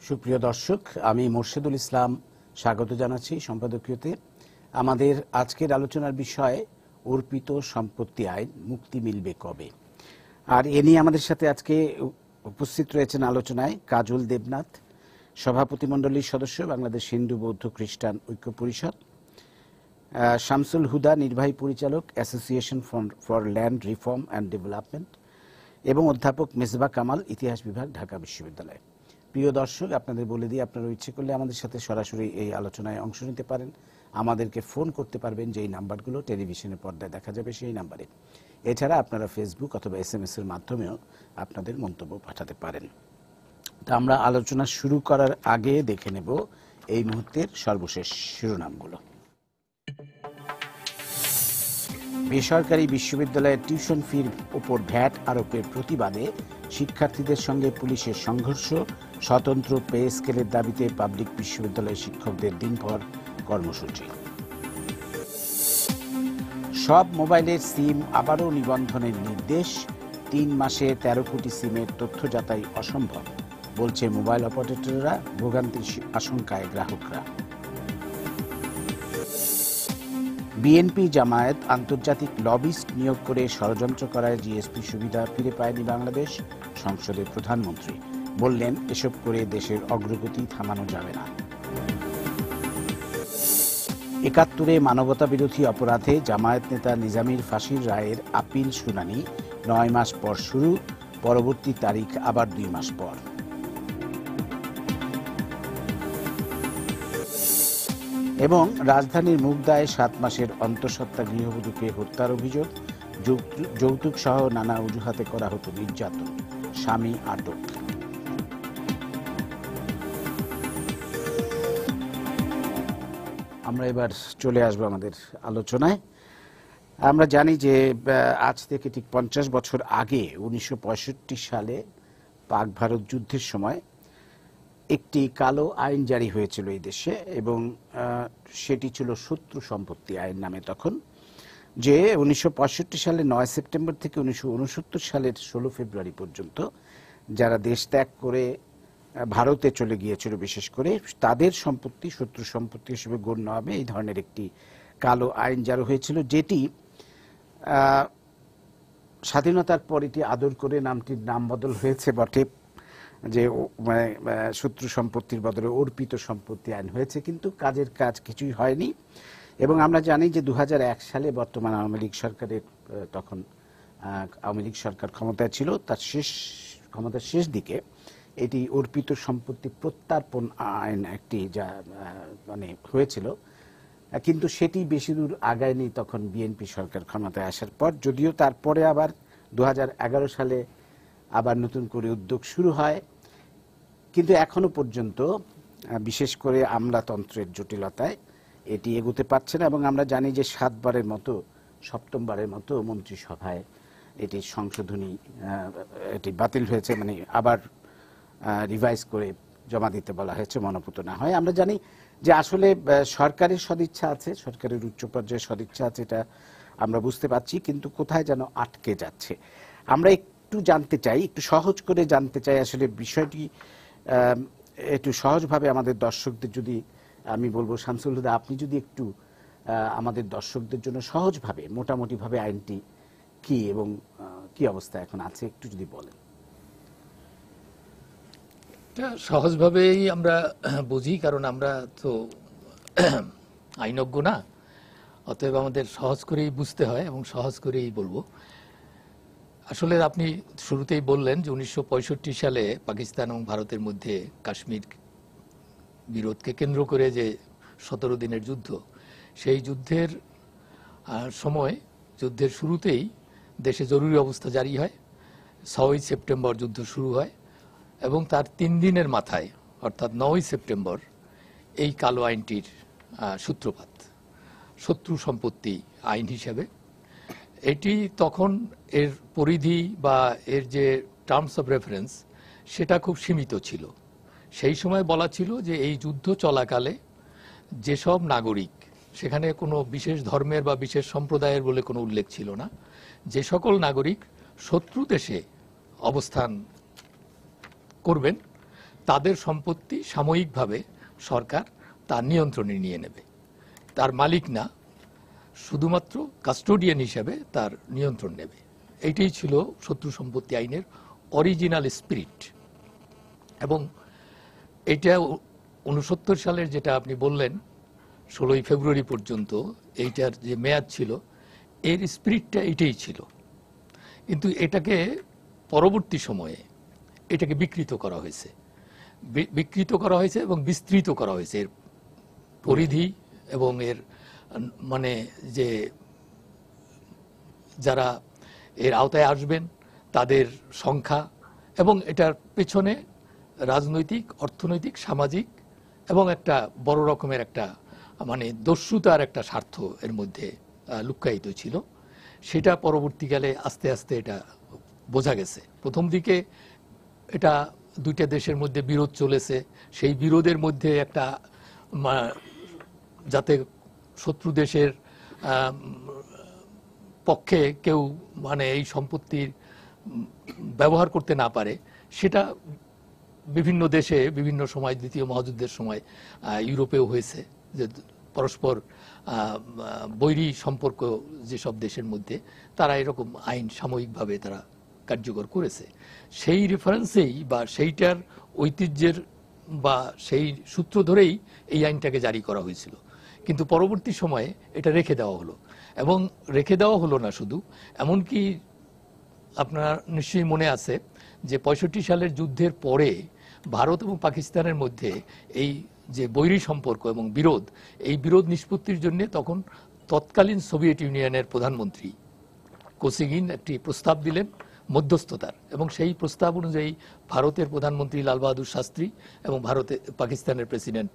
সুপ্রিয় দর্শক, আমি মোর্শেদুল ইসলাম স্বাগত জানাচ্ছি সম্পাদকীয়তে। আমাদের আজকের আলোচনার বিষয় অর্পিত সম্পত্তি আইন, মুক্তি মিলবে কবে। আর এ নিয়ে আমাদের সাথে আজকে উপস্থিত রয়েছেন আলোচনায় কাজল দেবনাথ, সভাপতিমণ্ডলীর সদস্য, বাংলাদেশ হিন্দু বৌদ্ধ খ্রিস্টান ঐক্য পরিষদ; শামসুল হুদা, নির্বাহী পরিচালক, association for land reform and development; এবং অধ্যাপক মেজবা কামাল, ইতিহাস বিভাগ, ঢাকা বিশ্ববিদ্যালয়। প্রিয় দর্শক, আপনাদের বলে দিয়ে আপনারা ইচ্ছে করলে আমাদের সাথে সরাসরি এই আলোচনায় অংশ নিতে পারেন। আমাদেরকে ফোন করতে পারবেন, যেই নাম্বারগুলো টেলিভিশনের পর্দায় দেখা যাবে সেই নাম্বারে। এছাড়া আপনারা ফেসবুক অথবা SMS এর মাধ্যমেও আপনাদের মন্তব্য পাঠাতে পারেন। তা আমরা আলোচনা শুরু করার আগে দেখে নেব এই মুহূর্তের সর্বশেষ শিরোনামগুলো। বেসরকারি বিশ্ববিদ্যালয়ের টিউশন ফির উপর ভ্যাট আরোপের প্রতিবাদে শিক্ষার্থীদের সঙ্গে পুলিশের সংঘর্ষ, স্বতন্ত্র পে স্কেলের দাবিতে পাবলিক বিশ্ববিদ্যালয়ের শিক্ষকদের দিনভর কর্মসূচি। সব মোবাইলের সিম আবারও নিবন্ধনের নির্দেশ, 3 মাসে 13 কোটি সিমের তথ্য যাচাই অসম্ভব বলছে মোবাইল অপারেটররা, ভোগান্তির আশঙ্কায় গ্রাহকরা। বিএনপি জামায়াত আন্তর্জাতিক লবিস্ট নিয়োগ করে ষড়যন্ত্র করায় জিএসপি সুবিধা ফিরে পায়নি বাংলাদেশ, সংসদে প্রধানমন্ত্রী বললেন এসব করে দেশের অগ্রগতি থামানো যাবে না। ৭১-এ মানবতা বিরোধী অপরাধে জামায়াত নেতা নিজামীর ফাঁসির রায়ের আপিল শুনানি 9 মাস পর শুরু, পরবর্তী তারিখ আবার 2 মাস পর। এবং রাজধানীর মুগদায় 7 মাসের অন্তঃসত্ত্বা গৃহবধূকে হত্যার অভিযোগ, যৌতুক সহ নানা অজুহাতে করা হতো নির্যাতন, স্বামী আটক। আমরা এবার চলে আসবো আমাদের আলোচনায়। আমরা জানি যে আজ থেকে ঠিক 50 বছর আগে 1965 সালে পাক ভারত যুদ্ধের সময় একটি কালো আইন জারি হয়েছিল এই দেশে, এবং সেটি ছিল শত্রু সম্পত্তি আইন নামে তখন, যে 1965 সালের 9 সেপ্টেম্বর থেকে 1969 সালের 16 ফেব্রুয়ারি পর্যন্ত যারা দেশ ত্যাগ করে ভারতে চলে গিয়েছিল, বিশেষ করে তাদের সম্পত্তি শত্রু সম্পত্তি হিসেবে গণ্য হবে, এই ধরনের একটি কালো আইন জারি হয়েছিল, যেটি স্বাধীনতার পর এটি আদর করে নামটির নাম বদল হয়েছে বটে, যে মানে শত্রু সম্পত্তির বদলে অর্পিত সম্পত্তি আইন হয়েছে, কিন্তু কাজের কাজ কিছুই হয়নি। এবং আমরা জানি যে 2001 সালে বর্তমান আওয়ামী লীগ সরকারের, তখন আওয়ামী লীগ সরকার ক্ষমতায় ছিল, তার ক্ষমতার শেষ দিকে এটি অর্পিত সম্পত্তি প্রত্যার্পণ আইন একটি যা মানে হয়েছিল, কিন্তু সেটি বেশি দূর আগায়নি তখন বিএনপি সরকার ক্ষমতায় আসার পর। যদিও তারপরে আবার 2011 সালে আবার নতুন করে উদ্যোগ শুরু হয়, কিন্তু এখনো পর্যন্ত বিশেষ করে আমলাতন্ত্রের জটিলতায় এটি এগোতে পারছে না। এবং আমরা জানি যে 7বারের মতো, 7মবারের মতো মন্ত্রিসভায় এটি সংশোধনী, এটি বাতিল হয়েছে, মানে আবার রিভাইজ করে জমা দিতে বলা হয়েছে, মনোপুত না হয়। আমরা জানি যে আসলে সরকারের সদিচ্ছা আছে, সরকারের উচ্চ পর্যায়ে সদিচ্ছা আছে, এটা আমরা বুঝতে পারছি, কিন্তু কোথায় যেন আটকে যাচ্ছে। আমরা একটু জানতে চাই, একটু সহজ করে জানতে চাই আসলে বিষয়টি একটু সহজভাবে আমাদের দর্শকদের, যদি আমি বলবো শামসুল হুদা, আপনি যদি একটু আমাদের দর্শকদের জন্য সহজভাবে মোটামুটিভাবে আইনটি কি এবং কি অবস্থা এখন আছে একটু যদি বলেন। সহজভাবেই আমরা বুঝি, কারণ আমরা তো আইনজ্ঞ না, অতএব আমাদের সহজ করেই বুঝতে হয় এবং সহজ করেই বলবো। আসলে আপনি শুরুতেই বললেন যে 1965 সালে পাকিস্তান এবং ভারতের মধ্যে কাশ্মীর বিরোধকে কেন্দ্র করে যে 17 দিনের যুদ্ধ, সেই যুদ্ধের সময়, যুদ্ধের শুরুতেই দেশে জরুরি অবস্থা জারি হয়, 6 সেপ্টেম্বর যুদ্ধ শুরু হয়, এবং তার 3 দিনের মাথায় অর্থাৎ 9 সেপ্টেম্বর এই কালো আইনটির সূত্রপাত, শত্রু সম্পত্তি আইন হিসেবে। এটি তখন এর পরিধি বা এর যে টার্মস অফ রেফারেন্স সেটা খুব সীমিত ছিল। সেই সময় বলা ছিল যে এই যুদ্ধ চলাকালে যেসব নাগরিক, সেখানে কোনো বিশেষ ধর্মের বা বিশেষ সম্প্রদায়ের বলে কোনো উল্লেখ ছিল না, যে সকল নাগরিক শত্রু দেশে অবস্থান করবেন তাদের সম্পত্তি সাময়িকভাবে সরকার তার নিয়ন্ত্রণে নিয়ে নেবে, তার মালিক না, শুধুমাত্র কাস্টোডিয়ান হিসেবে তার নিয়ন্ত্রণ নেবে। এইটাই ছিল শত্রু সম্পত্তি আইনের অরিজিনাল স্পিরিট। এবং এইটা 69 সালের যেটা আপনি বললেন 16ই ফেব্রুয়ারি পর্যন্ত এইটার যে মেয়াদ ছিল, এর স্পিরিটটা এটাই ছিল। কিন্তু এটাকে পরবর্তী সময়ে এটাকে বিকৃত করা হয়েছে, এবং বিস্তৃত করা হয়েছে এর পরিধি এবং এর মানে যে যারা এর আওতায় আসবেন তাদের সংখ্যা, এবং এটার পেছনে রাজনৈতিক, অর্থনৈতিক, সামাজিক এবং একটা বড় রকমের একটা মানে দস্যুতার একটা স্বার্থ এর মধ্যে লুক্কায়িত ছিল। সেটা পরবর্তীকালে আস্তে আস্তে এটা বোঝা গেছে। প্রথম দিকে এটা দুইটা দেশের মধ্যে বিরোধ চলেছে, সেই বিরোধের মধ্যে একটা যাতে শত্রু দেশের পক্ষে কেউ মানে এই সম্পত্তির ব্যবহার করতে না পারে, সেটা বিভিন্ন দেশে বিভিন্ন সময়, দ্বিতীয় মহাযুদ্ধের সময় ইউরোপেও হয়েছে, যে পরস্পর বৈরী সম্পর্ক যেসব দেশের মধ্যে, তারা এরকম আইন সাময়িকভাবে তারা কার্যকর করেছে। সেই রেফারেন্সেই বা সেইটার ঐতিহ্যের বা সেই সূত্র ধরেই এই আইনটাকে জারি করা হয়েছিল। কিন্তু পরবর্তী সময়ে এটা রেখে দেওয়া হলো, এবং রেখে দেওয়া হলো না শুধু, এমনকি আপনার নিশ্চয়ই মনে আছে যে 65 সালের যুদ্ধের পরে ভারত এবং পাকিস্তানের মধ্যে এই যে বৈরী সম্পর্ক এবং বিরোধ, এই বিরোধ নিষ্পত্তির জন্য তখন তৎকালীন সোভিয়েত ইউনিয়নের প্রধানমন্ত্রী কোসিগিন একটি প্রস্তাব দিলেন মধ্যস্থতার, এবং সেই প্রস্তাব অনুযায়ী ভারতের প্রধানমন্ত্রী লাল বাহাদুর শাস্ত্রী এবং পাকিস্তানের প্রেসিডেন্ট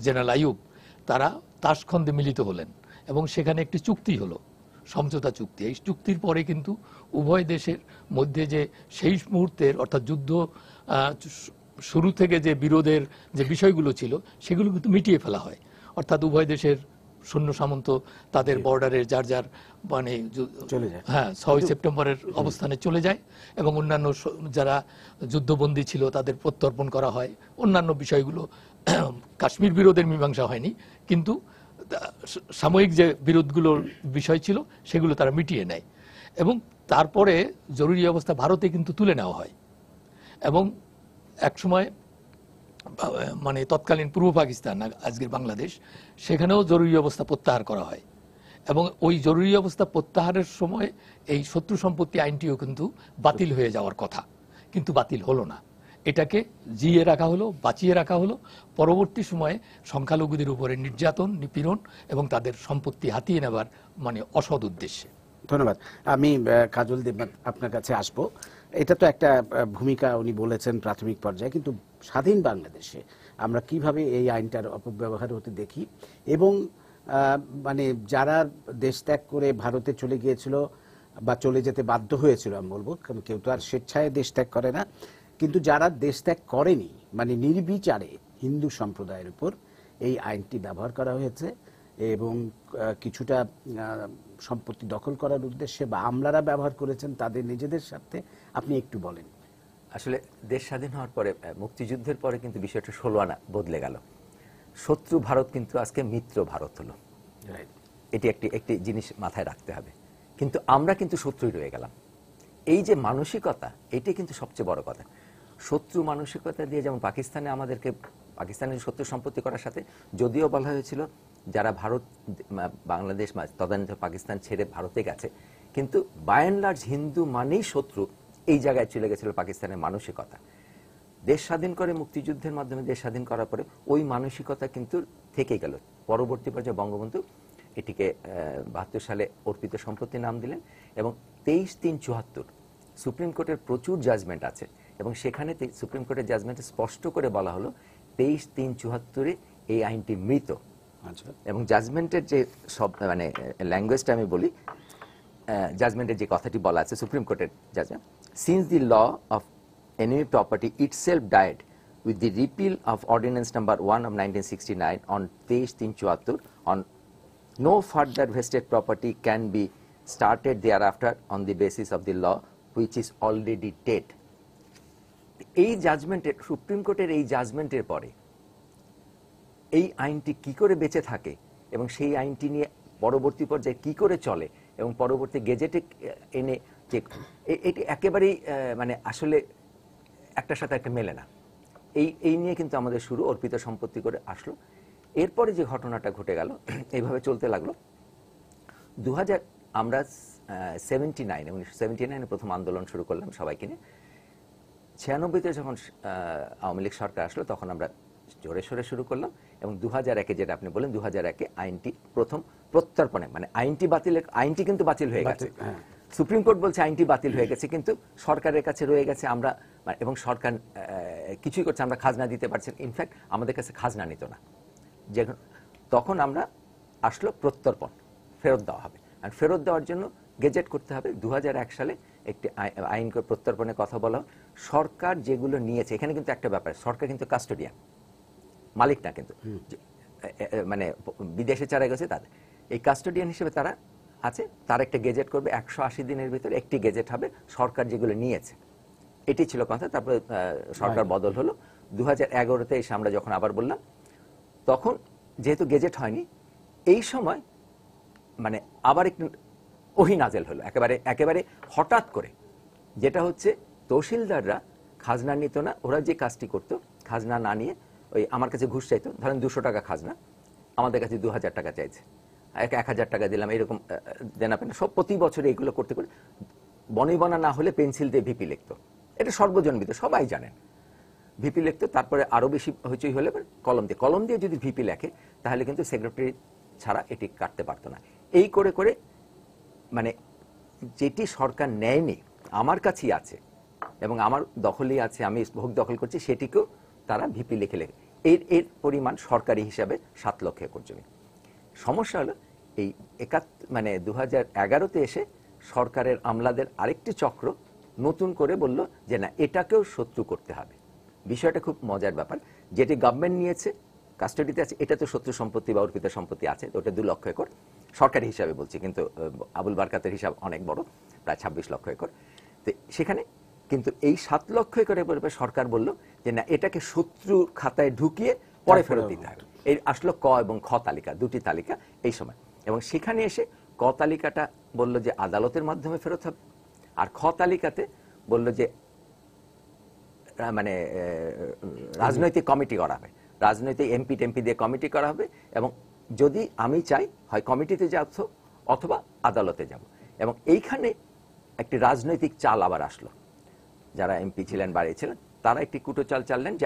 জেনারেল আইয়ুব, তারা তাশখন্দে মিলিত হলেন এবং সেখানে একটি চুক্তি হলো, সমঝোতা চুক্তি। এই চুক্তির পরে কিন্তু উভয় দেশের মধ্যে যে সেই মুহূর্তের অর্থাৎ যুদ্ধ শুরু থেকে যে বিরোধের যে বিষয়গুলো ছিল সেগুলো কিন্তু মিটিয়ে ফেলা হয়। অর্থাৎ উভয় দেশের সৈন্য সামন্ত তাদের বর্ডারে যার যার মানে চলে যায়, 6 সেপ্টেম্বরের অবস্থানে চলে যায়, এবং অন্যান্য যারা যুদ্ধবন্দী ছিল তাদের প্রত্যর্পণ করা হয়। অন্যান্য বিষয়গুলো কাশ্মীর বিরোধের মীমাংসা হয়নি, কিন্তু সাময়িক যে বিরোধগুলোর বিষয় ছিল সেগুলো তারা মিটিয়ে নেয়। এবং তারপরে জরুরি অবস্থা ভারতে কিন্তু তুলে নেওয়া হয়, এবং একসময় মানে তৎকালীন পূর্ব পাকিস্তান, আজকের বাংলাদেশ, সেখানেও জরুরি অবস্থা প্রত্যাহার করা হয়। এবং ওই জরুরি অবস্থা প্রত্যাহারের সময় এই শত্রু সম্পত্তি আইনটিও কিন্তু বাতিল হয়ে যাওয়ার কথা, কিন্তু বাতিল হলো না। এটাকে জিয়ে রাখা হলো, বাঁচিয়ে রাখা হলো পরবর্তী সময়ে সংখ্যালঘুদের উপরে নির্যাতন, নিপীড়ন এবং তাদের সম্পত্তি হাতিয়ে নেবার মানে অসৎ উদ্দেশ্যে। ধন্যবাদ। আমি কাজল দেব আপনার কাছে আসব। এটা তো একটা ভূমিকা উনি বলেছেন প্রাথমিক পর্যায়ে, কিন্তু স্বাধীন বাংলাদেশে আমরা কিভাবে এই আইনটার অপব্যবহার হতে দেখি, এবং মানে যারা দেশ ত্যাগ করে ভারতে চলে গিয়েছিল বা চলে যেতে বাধ্য হয়েছিল, আমি বলবো, কারণ কেউ তো আর স্বেচ্ছায় দেশ ত্যাগ করে না, কিন্তু যারা দেশ ত্যাগ করেনি মানে নির্বিচারে হিন্দু সম্প্রদায়ের উপর এই আইনটি ব্যবহার করা হয়েছে, এবং কিছুটা সম্পত্তি দখল করার উদ্দেশ্যে বা আমলারা ব্যবহার করেছেন তাদের নিজেদের স্বার্থে। আপনি একটু বলেন। আসলে দেশ স্বাধীন হওয়ার পরে, মুক্তিযুদ্ধের পরে কিন্তু বিষয়টা 16 আনা বদলে গেল। শত্রু ভারত কিন্তু আজকে মিত্র ভারত হলো। এটি একটি জিনিস মাথায় রাখতে হবে। কিন্তু আমরা কিন্তু শত্রুই রয়ে গেলাম। এই যে মানসিকতা, এটি কিন্তু সবচেয়ে বড় কথা। শত্রু মানসিকতা দিয়ে যেমন পাকিস্তানের শত্রু সম্পত্তি করার সাথে, যদিও বলা হয়েছিল যারা ভারত বাংলাদেশ তদানীন্তন পাকিস্তান ছেড়ে ভারতে গেছে, কিন্তু বাই অ্যান্ড লার্জ হিন্দু মানেই শত্রু, এই জায়গায় চলে গেছিল পাকিস্তানের মানসিকতা। দেশ স্বাধীন করে, মুক্তিযুদ্ধের মাধ্যমে দেশ স্বাধীন করার পরে ওই মানসিকতা কিন্তু থেকে গেল। পরবর্তী পর্যায়ে বঙ্গবন্ধু এটিকে 72 সালে অর্পিত সম্পত্তি নাম দিলেন, এবং 23/3/74 সুপ্রিম কোর্টের প্রচুর জাজমেন্ট আছে, এবং সেখানে সুপ্রিম কোর্টের জাজমেন্টে স্পষ্ট করে বলা হলো 23/3/74 এই আইনটি মৃত। এবং জাজমেন্টের যে সব মানে ল্যাঙ্গুয়েজটা আমি বলি, জাজমেন্টের যে কথাটি বলা আছে সুপ্রিম কোর্টের judgement, since the law of enemy property itself died with the repeal of Ordinance Number 1 of 1969 on 23/3/74, on no further vested property can be started thereafter on the basis of the law which is already dead. এই জাজমেন্টের, supreme কোর্টের এই জাজমেন্টের পরে এই আইনটি কি করে বেঁচে থাকে এবং সেই আইনটি নিয়ে পরবর্তী পর্যায়ে কি করে চলে এবং পরবর্তী গেজেটে এনে যে এটি একেবারেই মানে আসলে একটার সাথে একটা মেলে না। এই নিয়ে কিন্তু আমাদের শুরু অর্পিত সম্পত্তি করে আসলো। এরপরে যে ঘটনাটা ঘটে গেল, এইভাবে চলতে লাগলো। 2000 আমরা 1979 প্রথম আন্দোলন শুরু করলাম সবাইকে নিয়ে। 96-তে যখন আওয়ামী লীগ সরকার আসলো তখন আমরা জোরে সোরে শুরু করলাম এবং 2001-এ যেটা আপনি বলেন 2001-এ আইনটি প্রথম প্রত্যর্পণে, মানে আইনটি কিন্তু বাতিল হয়ে গেছে। সুপ্রিম কোর্ট বলছে আইনটি বাতিল হয়ে গেছে, কিন্তু সরকারের কাছে রয়ে গেছে। আমরা এবং সরকার কিছুই করছে, আমরা খাজনা দিতে পারছি। ইনফ্যাক্ট আমাদের কাছে খাজনা নিত না। তখন আমরা আসলো প্রত্যর্পণ, ফেরত দেওয়া হবে। আর ফেরত দেওয়ার জন্য গেজেট করতে হবে। 2001 সালে একটি আইন প্রত্যর্পণের কথা বলা। সরকার যেগুলো নিয়েছে, এখানে কিন্তু একটা ব্যাপার, সরকার কিন্তু কাস্টোডিয়ান, মালিক না কিন্তু, মানে বিদেশে যারা গেছে তাদের এই কাস্টোডিয়ান হিসেবে তারা আছে। তার একটা গেজেট করবে, 180 দিনের ভিতরে একটি গেজেট হবে সরকার যেগুলো নিয়েছে। এটি ছিল কথা। তারপরে সরকার বদল হলো। 2011-তে এসে আমরা যখন আবার বললাম, তখন যেহেতু গেজেট হয়নি, এই সময় মানে আবার একটু ওহি নাজেল হলো একেবারে হঠাৎ করে। যেটা হচ্ছে তহসিলদাররা খাজনা নিত না। ওরা যে কাজটি করতো, খাজনা না নিয়ে ওই আমার কাছে ঘুষ চাইতো। ধরেন 200 টাকা খাজনা, আমাদের কাছে 2000 টাকা চাইছে, 1000 টাকা দিলাম, এরকম দেনা পেনা সব প্রতি বছর এইগুলো করতে করে বনিবনা না হলে পেন্সিল দিয়ে ভিপি লিখতো। এটা সর্বজনবিত, সবাই জানেন। ভিপি লিখতো, তারপরে আরো বেশি হইচই হলে কলম দিয়ে যদি ভিপি লেখে তাহলে কিন্তু সেক্রেটারি ছাড়া এটি কাটতে পারতো না। এই করে করে মানে যেটি সরকার নেয়নি আমার কাছেই আছে এবং আমার দখলেই আছে, আমি ভোগ দখল করছি, সেটিকেও তারা ভিপি লিখে এর পরিমাণ সরকারি হিসাবে 7 লক্ষ একর জমি। সমস্যা হলো এই 2011-তে এসে সরকারের আমলাদের আরেকটি চক্র নতুন করে বলল যে না, এটাকেও শত্রু করতে হবে। বিষয়টা খুব মজার ব্যাপার। যেটি গভর্নমেন্ট নিয়েছে, কাস্টডিতে আছে, এটা তো শত্রু সম্পত্তি বা অর্পিত সম্পত্তি আছে, ওটা 2 লক্ষ একর সরকারি হিসাবে বলছি, কিন্তু আবুল বারকাতের হিসাব অনেক বড়, প্রায় 26 লক্ষ একর। তো সেখানে কিন্তু এই 7 লক্ষ একরের পরে সরকার বলল যে না, এটাকে শত্রু খাতায় ঢুকিয়ে পরে ফেরত দিতে হবে। এই আসলো ক এবং খ তালিকা, 2টি তালিকা এই সময়। এবং সেখানে এসে ক তালিকাটা বলল যে আদালতের মাধ্যমে ফেরত হবে, আর খ তালিকাতে বলল যে মানে রাজনৈতিক কমিটি করা হবে, রাজনৈতিক এমপি টেমপি দিয়ে কমিটি করা হবে এবং যদি আমি চাই হয় কমিটিতে যাব অথবা আদালতে যাব। এবং এইখানে একটি রাজনৈতিক চাল আবার আসলো। যারা এমপি ছিলেন, বাড়িয়েছিলেন, তারা একটি কুটো চাল চাললেন যে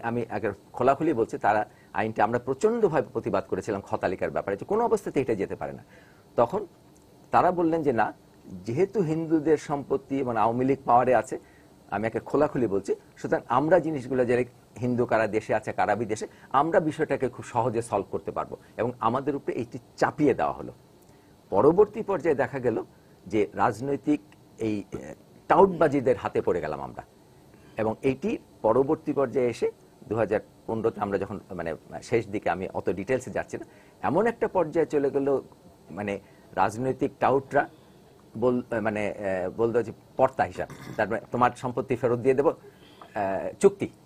আমি খোলাখুলি বলছি, তারা আইনটা আমরা প্রচন্ডভাবে প্রতিবাদ করেছিলাম খ তালিকার ব্যাপারে, যে কোনো অবস্থাতে এটা যেতে পারে না। তখন তারা বললেন যে না, যেহেতু হিন্দুদের সম্পত্তি এবং আওয়ামী লীগ পাওয়ারে আছে, আমি খোলাখুলি বলছি, সুতরাং আমরা জিনিসগুলো যে হিন্দু কারা দেশে আছে কারা বিদেশে, আমরা বিষয়টাকে খুব সহজে সলভ করতে পারবো এবং আমাদের উপরে এইটি চাপিয়ে দেওয়া হলো। পরবর্তী পর্যায়ে দেখা গেল যে রাজনৈতিক এই টাউটবাজিদের হাতে পড়ে গেলাম আমরা। এবং এইটি পরবর্তী পর্যায়ে এসে 2015-তে আমরা যখন মানে শেষ দিকে, আমি অত ডিটেলসে যাচ্ছি না, এমন একটা পর্যায়ে চলে গেল মানে রাজনৈতিক টাউটরা বলতো যে পর্তা হিসাব, তারপরে তোমার সম্পত্তি ফেরত দিয়ে দেবো,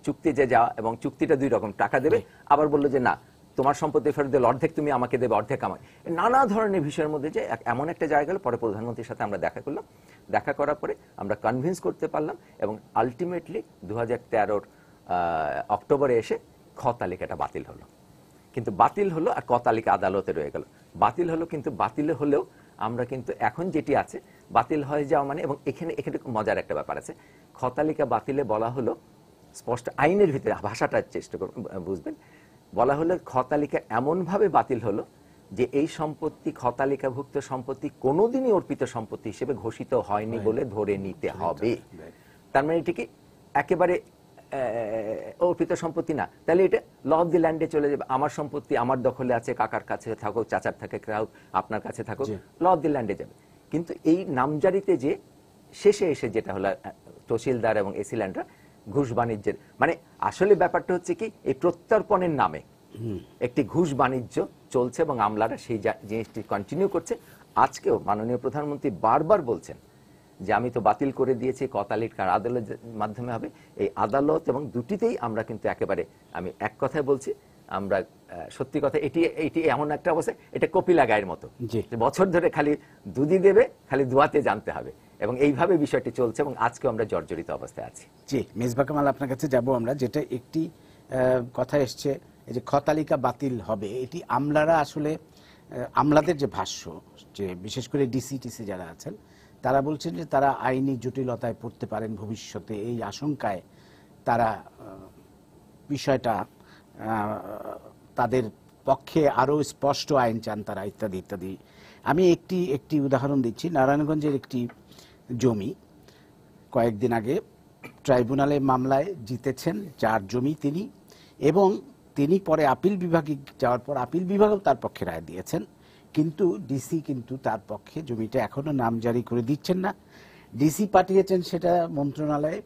চুক্তি যে যাওয়া, এবং চুক্তিটা 2 রকম, টাকা দেবে, আবার বললো যে না, তোমার সম্পত্তি ফেরত দিলে অর্ধেক তুমি আমাকে দেবে, অর্ধেক আমাকে, নানা ধরনের বিষয়ের মধ্যে যে এমন একটা জায়গা গেল। পরে প্রধানমন্ত্রীর সাথে আমরা দেখা করলাম, দেখা করার পরে আমরা কনভিন্স করতে পারলাম এবং আলটিমেটলি 2013-র অক্টোবরে এসে খ তালিকাটা বাতিল হলো। কিন্তু বাতিল হলো আর ক তালিকা আদালতে রয়ে গেল। বাতিল হলো, কিন্তু বাতিল হলেও আমরা কিন্তু এখন যেটি আছে বাতিল হয়ে যাওয়া মানে, এবং এখানে মজার একটা ব্যাপার আছে। খ তালিকা বাতিলে বলা হলো স্পষ্ট আইনের ভিতরে, ভাষাটা চেষ্টা করুন বুঝবেন, বলা হলো খ তালিকা এমনভাবে বাতিল হলো যে এই সম্পত্তি, খ তালিকাভুক্ত সম্পত্তি কোনোদিনই অর্পিত সম্পত্তি হিসেবে ঘোষিত হয়নি বলে ধরে নিতে হবে। তার মানে এটি কি একেবারে অর্পিত সম্পত্তি না, তাহলে এটা ল অফ দি ল্যান্ডে চলে যাবে। আমার সম্পত্তি আমার দখলে আছে, কাকার কাছে থাকুক, চাচার থাকে থাকুক, আপনার কাছে থাকুক, ল অফ দি ল্যান্ডে যাবে। কিন্তু এই নামজারিতে যে শেষে এসে যেটা হলো তহসিলদার এবং এসি ল্যান্ডরা ঘুষ বাণিজ্যের, মানে আসলে ব্যাপারটা হচ্ছে কি, এই প্রত্যর্পণের নামে একটি ঘুষ বাণিজ্য চলছে এবং আমলারা সেই জিনিসটি কন্টিনিউ করছে। আজকেও মাননীয় প্রধানমন্ত্রী বারবার বলছেন যে আমি তো বাতিল করে দিয়েছি, ক তালিকার আদালতের মাধ্যমে হবে। এই আদালত এবং দুটিতেই আমরা কিন্তু একেবারে, আমি এক কথায় বলছি, আমরা সত্যি কথা, এটি এমন একটা অবস্থা, এটা কপিলা গায়ের মতো, যে বছর ধরে খালি দুধই দেবে, খালি দোয়াতে জানতে হবে, এবং এইভাবে বিষয়টি চলছে, এবং আজকেও আমরা জর্জরিত অবস্থায় আছি। জি, মেজবা কামাল, আপনার কাছে যাব আমরা। যেটা একটি কথা এসছে, এই যে খ তালিকা বাতিল হবে, এটি আমলারা আসলে, আমলাদের যে ভাষ্য, যে বিশেষ করে ডিসি যারা আছেন, তারা বলছেন যে তারা আইনি জটিলতায় পড়তে পারেন ভবিষ্যতে, এই আশঙ্কায় তারা বিষয়টা তাদের পক্ষে আরো স্পষ্ট আইন চান তারা, ইত্যাদি ইত্যাদি। আমি একটি উদাহরণ দিচ্ছি। নারায়ণগঞ্জের একটি জমি কয়েকদিন আগে ট্রাইব্যুনালে মামলায় জিতেছেন, যার জমি তিনি, এবং তিনি পরে আপিল বিভাগে যাওয়ার পর আপিল বিভাগও তার পক্ষে রায় দিয়েছেন, কিন্তু ডিসি কিন্তু তার পক্ষে জমিটা এখনো নামজারি করে দিচ্ছেন না। ডিসি পাঠিয়েছেন সেটা মন্ত্রণালয়ে,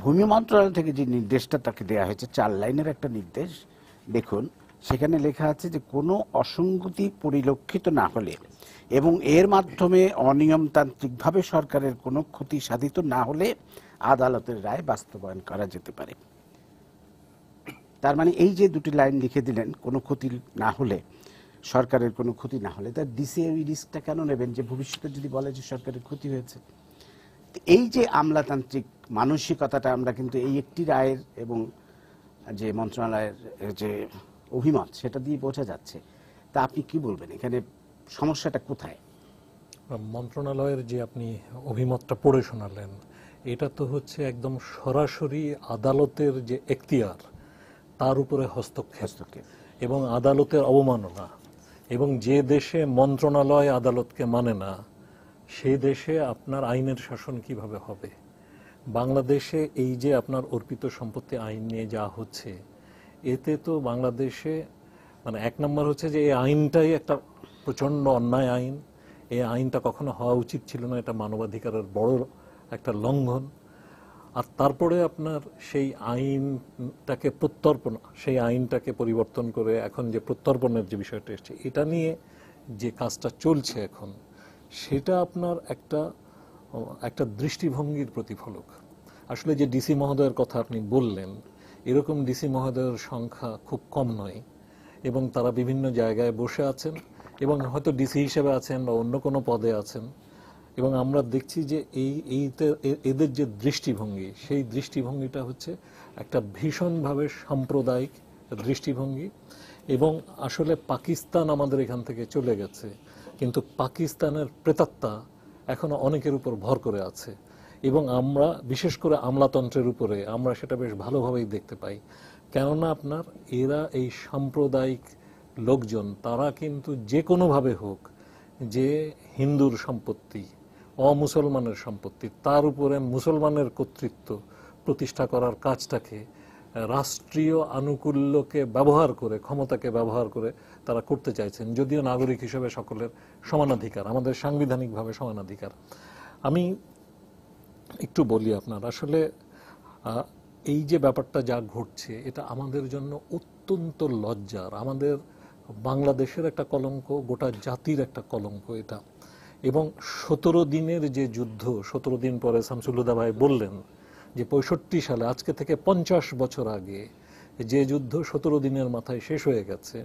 ভূমি মন্ত্রণালয় থেকে যে নির্দেশটা তাকে দেওয়া হয়েছে, 4 লাইনের একটা নির্দেশ, দেখুন সেখানে লেখা আছে যে কোনো অসঙ্গতি পরিলক্ষিত না হলে এবং এর মাধ্যমে অনিয়মতান্ত্রিকভাবে সরকারের কোনো ক্ষতি সাধিত না হলে আদালতের রায় বাস্তবায়ন করা যেতে পারে। তার মানে এই যে দুটি লাইন লিখে দিলেন, কোনো ক্ষতি না হলে, সরকারের কোনো ক্ষতি না হলে, তার ডিসি এই রিস্কটা কেন নেবেন যে ভবিষ্যতে যদি বলে যে সরকারের ক্ষতি হয়েছে? এই যে আমলাতান্ত্রিক মানসিকতাটা আমরা কিন্তু এই একটি রায়ের এবং যে মন্ত্রণালয়ের যে অভিমত, সেটা দিয়ে বোঝা যাচ্ছে। তা আপনি কি বলবেন, এখানে সমস্যাটা কোথায়? মন্ত্রণালয়ের যে আপনি অভিমতটা পড়ে শোনালেন, এটা তো হচ্ছে একদম সরাসরি আদালতের যে এখতিয়ার, তার উপরে হস্তক্ষেপ এবং আদালতের অবমাননা। এবং যে দেশে মন্ত্রণালয় আদালতকে মানে না, সেই দেশে আপনার আইনের শাসন কিভাবে হবে? বাংলাদেশে এই যে আপনার অর্পিত সম্পত্তি আইন নিয়ে যা হচ্ছে, এতে তো বাংলাদেশে মানে 1 নম্বর হচ্ছে যে এই আইনটাই একটা প্রচণ্ড অন্যায় আইন। এই আইনটা কখনো হওয়া উচিত ছিল না, এটা মানবাধিকারের বড় একটা লঙ্ঘন। আর তারপরে আপনার সেই আইনটাকে সেই আইনটাকে পরিবর্তন করে এখন যে প্রত্যর্পণের যে বিষয়টা এসছে, এটা নিয়ে যে কাজটা চলছে এখন, সেটা আপনার একটা দৃষ্টিভঙ্গির প্রতিফলক। আসলে যে ডিসি মহোদয়ের কথা আপনি বললেন, এরকম ডিসি মহোদয়ের সংখ্যা খুব কম নয়, এবং তারা বিভিন্ন জায়গায় বসে আছেন এবং হয়তো ডিসি হিসেবে আছেন বা অন্য কোনো পদে আছেন, এবং আমরা দেখছি যে এদের যে দৃষ্টিভঙ্গি, সেই দৃষ্টিভঙ্গিটা হচ্ছে একটা ভীষণভাবে সাম্প্রদায়িক দৃষ্টিভঙ্গি। এবং আসলে পাকিস্তান আমাদের এখান থেকে চলে গেছে, কিন্তু পাকিস্তানের প্রেতাত্মা এখনো অনেকের উপর ভর করে আছে, এবং আমরা বিশেষ করে আমলাতন্ত্রের উপরে আমরা সেটা বেশ ভালোভাবেই দেখতে পাই। কেননা আপনার এরা এই সাম্প্রদায়িক লোকজন, তারা কিন্তু যে কোনোভাবে হোক, যে হিন্দুর সম্পত্তি, অমুসলমানের সম্পত্তি, তার উপরে মুসলমানের কর্তৃত্ব প্রতিষ্ঠা করার কাজটাকে রাষ্ট্রীয় আনুকূল্যকে ব্যবহার করে, ক্ষমতাকে ব্যবহার করে তারা করতে চাইছেন, যদিও নাগরিক হিসেবে সকলের সমানাধিকার, আমাদের সাংবিধানিকভাবে সমানাধিকার। আমি একটু বলি আপনার, আসলে এই যে ব্যাপারটা যা ঘটছে, এটা আমাদের জন্য অত্যন্ত লজ্জার, আমাদের বাংলাদেশের একটা কলঙ্ক, গোটা জাতির একটা কলঙ্ক এটা। এবং 17 দিনের যে যুদ্ধ, 17 দিন পরে শামসুল হুদা ভাই বললেন যে 65 সালে, আজকে থেকে 50 বছর আগে যে যুদ্ধ 17 দিনের মাথায় শেষ হয়ে গেছে,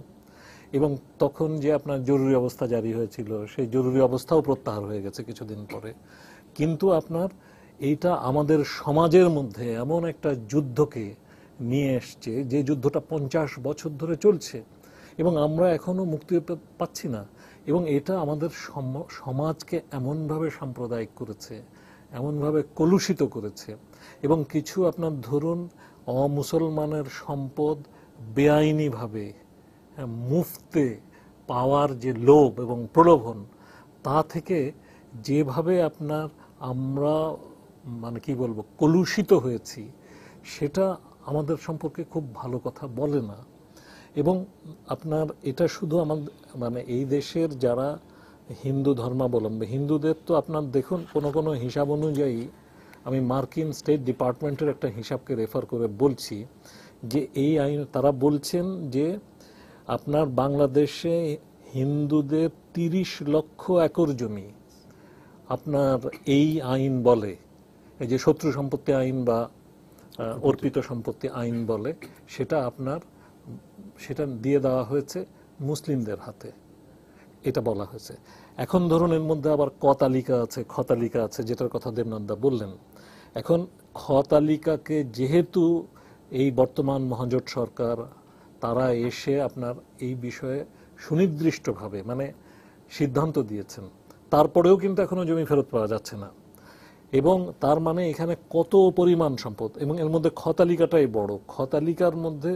এবং তখন যে আপনার জরুরি অবস্থা জারি হয়েছিল, সেই জরুরি অবস্থাও প্রত্যাহার হয়ে গেছে কিছুদিন পরে। কিন্তু আপনার এইটা আমাদের সমাজের মধ্যে এমন একটা যুদ্ধকে নিয়ে এসছে, যে যুদ্ধটা 50 বছর ধরে চলছে এবং আমরা এখনো মুক্তি পাচ্ছি না। এবং এটা আমাদের সমাজকে এমনভাবে সাম্প্রদায়িক করেছে, এমনভাবে কলুষিত করেছে, এবং কিছু আপনার ধরুন অমুসলমানের সম্পদ বেআইনিভাবে মুফতে পাওয়ার যে লোভ এবং প্রলোভন, তা থেকে যেভাবে আপনার আমরা মানে কি বলবো কলুষিত হয়েছি, সেটা আমাদের সম্পর্কে খুব ভালো কথা বলে না। এবং আপনার এটা শুধু আমাদের মানে এই দেশের যারা হিন্দু ধর্মাবলম্বী, হিন্দুদের তো আপনার দেখুন কোনো হিসাব অনুযায়ী, আমি মার্কিন স্টেট ডিপার্টমেন্টের একটা হিসাবকে রেফার করে বলছি যে এই আইন, তারা বলছেন যে আপনার বাংলাদেশে হিন্দুদের 30 লক্ষ একর জমি আপনার এই আইন বলে, এই যে শত্রু সম্পত্তি আইন বা অর্পিত সম্পত্তি আইন বলে, সেটা দিয়ে দেওয়া হয়েছে মুসলিমদের হাতে, এটা বলা হয়েছে। এখন ধরুন এর মধ্যে আবার ক তালিকা আছে, খ তালিকা আছে, যেটার কথা দেবনাথদা বললেন। এখন খ তালিকাকে যেহেতু এই বর্তমান মহাজোট সরকার তারা এসে আপনার এই বিষয়ে সুনির্দিষ্টভাবে মানে সিদ্ধান্ত দিয়েছেন, তারপরেও কিন্তু এখনো জমি ফেরত পাওয়া যাচ্ছে না। এবং তার মানে এখানে কত পরিমাণ সম্পদ, এবং এর মধ্যে খ তালিকাটাই বড়। খ তালিকার মধ্যে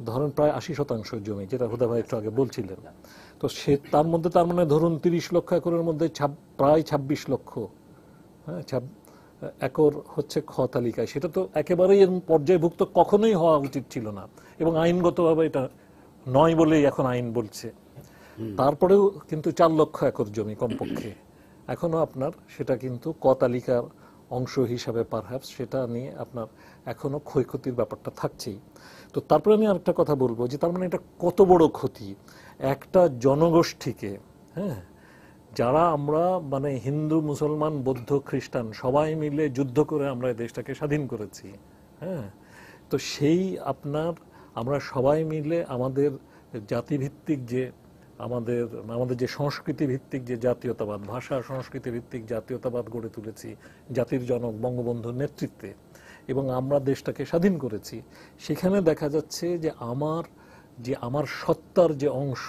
ধরেন প্রায় 80% জমি, যেটা হুদা ভাই একটু আগে বলছিলেন। তো তার মধ্যে তার মানে ধরুন 30 লক্ষ একরের মধ্যে প্রায় 26 লক্ষ একর হচ্ছে খ তালিকায়। সেটা তো একেবারেই এর পর্যায়ভুক্ত কখনোই হওয়া উচিত ছিল না, এবং আইনগতভাবে এটা নয় বলেই এখন আইন বলছে। তারপরেও কিন্তু 4 লক্ষ একর জমি কমপক্ষে এখনো আপনার সেটা কিন্তু ক তালিকার অংশ হিসাবে পারহ্যাপস সেটা নিয়ে আপনার এখনো ক্ষয়ক্ষতির ব্যাপারটা থাকছেই। তো তারপরে আমি আরেকটা কথা বলবো যে তার মানে এটা কত বড় ক্ষতি একটা জনগোষ্ঠীকে, যারা আমরা মানে হিন্দু, মুসলমান, বৌদ্ধ, খ্রিস্টান সবাই মিলে যুদ্ধ করে আমরা এই দেশটাকে স্বাধীন করেছি। তো সেই আমরা সবাই মিলে আমাদের জাতিভিত্তিক যে আমাদের যে সংস্কৃতি ভিত্তিক যে জাতীয়তাবাদ, ভাষা সংস্কৃতি ভিত্তিক জাতীয়তাবাদ গড়ে তুলেছি জাতির জনক বঙ্গবন্ধুর নেতৃত্বে, এবং আমরা দেশটাকে স্বাধীন করেছি। সেখানে দেখা যাচ্ছে যে আমার সত্তার যে অংশ,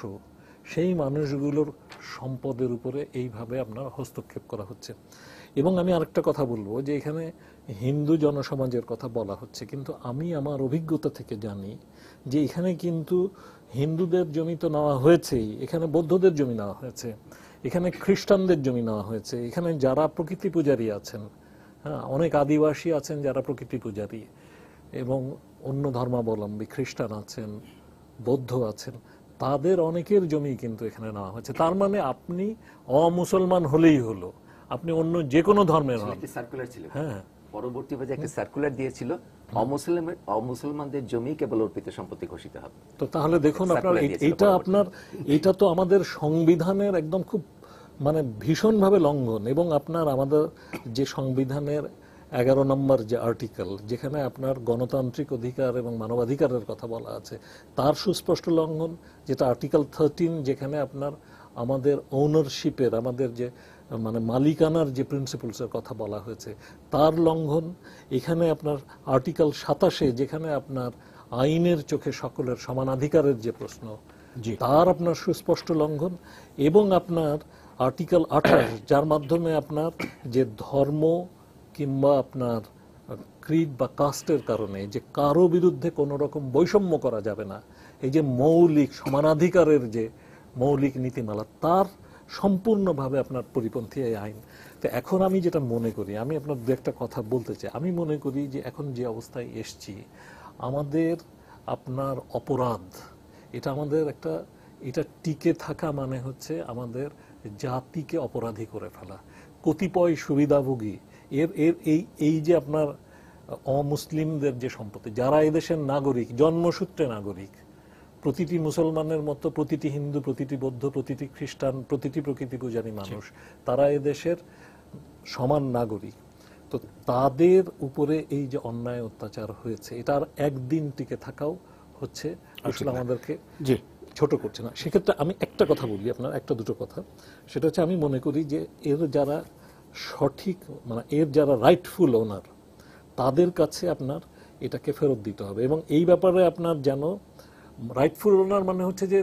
সেই মানুষগুলোর সম্পদের উপরে এইভাবে আপনার হস্তক্ষেপ করা হচ্ছে। এবং আমি আরেকটা কথা বলবো যে এখানে হিন্দু জনসমাজের কথা বলা হচ্ছে, কিন্তু আমি আমার অভিজ্ঞতা থেকে জানি যে এখানে কিন্তু হিন্দুদের জমি তো নেওয়া হয়েছেই, এখানে বৌদ্ধদের জমি নেওয়া হয়েছে, এখানে খ্রিস্টানদের জমি নেওয়া হয়েছে, এখানে যারা প্রকৃতি পূজারী আছেন, অনেক আদিবাসী আছেন যারা প্রকৃতি পূজারী, এবং অন্য ধর্মাবলম্বী খ্রিস্টান আছেন, বৌদ্ধ আছেন, তাদের অনেকের জমি কিন্তু এখানে নেওয়া হয়েছে। তার মানে আপনি অমুসলমান হলেই হলো, আপনি অন্য যে কোনো ধর্মের হন। সার্কুলার ছিল, পরবর্তী পর্যায়ে একটা সার্কুলার দিয়েছিল অমুসলমানদের জমি কেবল অর্পিত সম্পত্তি ঘোষিত হবে। তো তাহলে দেখুন এটা তো আমাদের সংবিধানের একদম খুব মানে ভীষণভাবে লঙ্ঘন। এবং আমাদের যে সংবিধানের 11 নম্বর যে আর্টিকেল, যেখানে আপনার গণতান্ত্রিক অধিকার এবং মানবাধিকারের কথা বলা আছে, তার সুস্পষ্ট লঙ্ঘন। যেটা আর্টিকেল 13, যেখানে আমাদের ওনারশিপের, আমাদের যে মানে মালিকানার যে প্রিন্সিপালসের কথা বলা হয়েছে, তার লঙ্ঘন। এখানে আর্টিকেল 27, যেখানে আইনের চোখে সকলের সমানাধিকারের যে প্রশ্ন, তার সুস্পষ্ট লঙ্ঘন। এবং আর্টিকেল 28, যার মাধ্যমে যে ধর্ম কিংবা ক্রিড বা কাস্টের কারণে যে কারো বিরুদ্ধে কোনো রকম বৈষম্য করা যাবে না, এই যে মৌলিক সমানাধিকারের যে মৌলিক নীতিমালা, তার সম্পূর্ণভাবে পরিপন্থী এই আইন। তো এখন আমি যেটা মনে করি, আমি দু একটা কথা বলতে চাই। আমি মনে করি যে এখন যে অবস্থায় এসছি, আমাদের অপরাধ, এটা আমাদের এটা টিকে থাকা মানে হচ্ছে আমাদের জাতিকে অপরাধী করে ফেলা। কতিপয় সুবিধাভোগী এই যে অমুসলিমদের যে সম্পত্তি, যারা এদেশের নাগরিক, জন্মসূত্রে নাগরিক, প্রতিটি মুসলমানের মতো প্রতিটি হিন্দু, প্রতিটি বৌদ্ধ, প্রতিটি খ্রিস্টান, প্রতিটি প্রকৃতি পূজারী মানুষ, তারা এদেশের সমান নাগরিক। তো তাদের উপরে এই যে অন্যায় অত্যাচার হয়েছে, এটার একদিন টিকে থাকাও হচ্ছে আসলে আমাদেরকে ছোট করছে না। সেক্ষেত্রে আমি একটা কথা বলি, একটা দুটো কথা। সেটা হচ্ছে আমি মনে করি যে এর যারা সঠিক মানে এর যারা রাইটফুল ওনার, তাদের কাছে এটাকে ফেরত দিতে হবে। এবং এই ব্যাপারে যেন রাইটফুল ওনার মানে হচ্ছে যে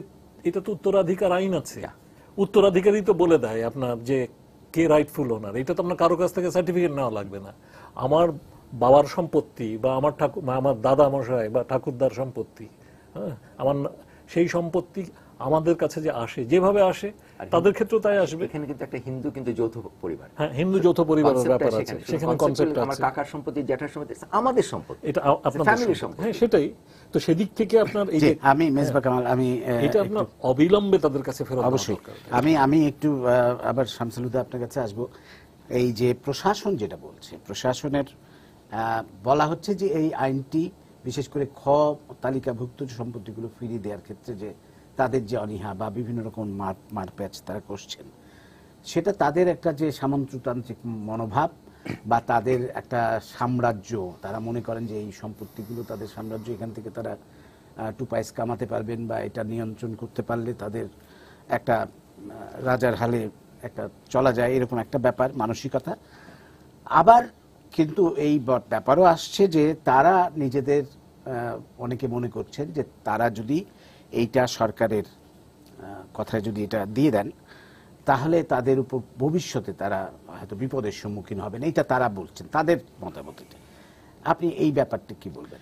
এটা তো উত্তরাধিকার আইন আছে, উত্তরাধিকারী তো বলে দেয় যে কে রাইটফুল ওনার। এটা তো কারো কাছ থেকে সার্টিফিকেট নেওয়া লাগবে না। আমার বাবার সম্পত্তি বা আমার দাদা মশাই বা ঠাকুরদার সম্পত্তি, আমার সেই সম্পত্তি আমাদের কাছে যে আসে, যেভাবে আসে তাদের ক্ষেত্রেও তাই আসবে। এখানে কিন্তু একটা হিন্দু কিন্তু যৌথ পরিবার, হিন্দু যৌথ পরিবারের ব্যাপার আছে, সেখানে কনসেপ্ট আছে। আমার কাকার সম্পত্তি, জ্যাঠার সম্পত্তি, আমাদের সম্পত্তি, এটা আপনাদের সম্পত্তি। সেটাই তো, সেদিক থেকে এই যে আমি মেজবা কামাল, আমি এটা অবিলম্বে তাদের কাছে ফেরত অবশ্যই। আমি একটু আবার শামসুল হুদা আপনার কাছে আসবো। এই যে প্রশাসন যেটা বলছে, প্রশাসনের বলা হচ্ছে যে এই আইনটি বিশেষ করে খ তালিকাভুক্ত সম্পত্তিগুলো ফিরিয়ে দেওয়ার ক্ষেত্রে যে তাদের যে অনীহা বা বিভিন্ন রকম মারপ্যাচ তারা করছেন, সেটা তাদের একটা যে সামন্ততান্ত্রিক মনোভাব বা তাদের একটা সাম্রাজ্য, তারা মনে করেন যে এই সম্পত্তিগুলো তাদের সাম্রাজ্য, এখান থেকে তারা টু পয়সা কামাতে পারবেন বা এটা নিয়ন্ত্রণ করতে পারলে তাদের একটা রাজার হালে একটা চলা যায়, এরকম একটা ব্যাপার মানসিকতা। আবার কিন্তু এই ব্যাপারও আসছে যে তারা নিজেদের অনেকে মনে করছেন যে তারা যদি এইটা সরকারের কথায় যদি এটা দিয়ে দেন তাহলে তাদের উপর ভবিষ্যতে তারা হয়তো বিপদের সম্মুখীন হবেন, এইটা তারা বলছেন তাদের মতামত। আপনি এই ব্যাপারটা কি বলবেন?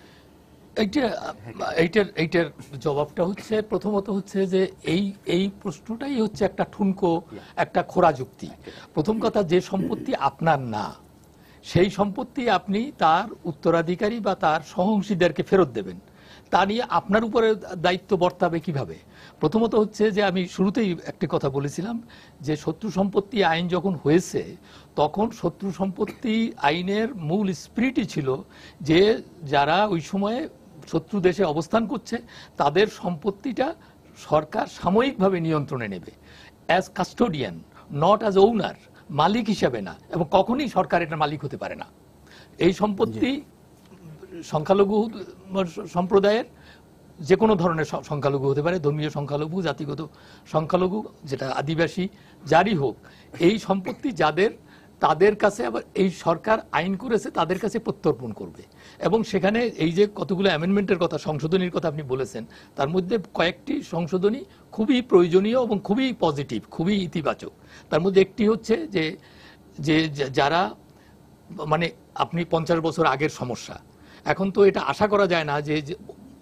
এইটার জবাবটা হচ্ছে, প্রথমত হচ্ছে যে এই প্রশ্নটাই হচ্ছে একটা ঠুনকো, একটা খোরা যুক্তি। প্রথম কথা, যে সম্পত্তি আপনার না সেই সম্পত্তি আপনি তার উত্তরাধিকারী বা তার সহঅংশীদারকে ফেরত দেবেন, তা নিয়ে আপনার উপরে দায়িত্ব বর্তাবে কিভাবে? প্রথমত হচ্ছে যে আমি শুরুতেই একটি কথা বলেছিলাম যে শত্রু সম্পত্তি আইন যখন হয়েছে তখন শত্রু সম্পত্তি আইনের মূল স্পিরিটই ছিল যে যারা ওই সময়ে শত্রু দেশে অবস্থান করছে তাদের সম্পত্তিটা সরকার সাময়িকভাবে নিয়ন্ত্রণে নেবে, অ্যাজ কাস্টোডিয়ান, নট অ্যাজ ওনার, মালিক হিসাবে না, এবং কখনই সরকার এটার মালিক হতে পারে না। এই সম্পত্তি সংখ্যালঘু সম্প্রদায়ের যে কোনো ধরনের সংখ্যালঘু হতে পারে, ধর্মীয় সংখ্যালঘু, জাতিগত সংখ্যালঘু, যেটা আদিবাসী, যারই হোক, এই সম্পত্তি যাদের, তাদের কাছে আবার এই সরকার আইন করেছে তাদের কাছে প্রত্যর্পণ করবে। এবং সেখানে এই যে কতগুলো অ্যামেন্ডমেন্টের কথা, সংশোধনীর কথা আপনি বলেছেন, তার মধ্যে কয়েকটি সংশোধনী খুবই প্রয়োজনীয় এবং খুবই পজিটিভ, খুবই ইতিবাচক। তার মধ্যে একটি হচ্ছে যে যে যারা মানে আপনি 50 বছর আগের সমস্যা, এখন তো এটা আশা করা যায় না যে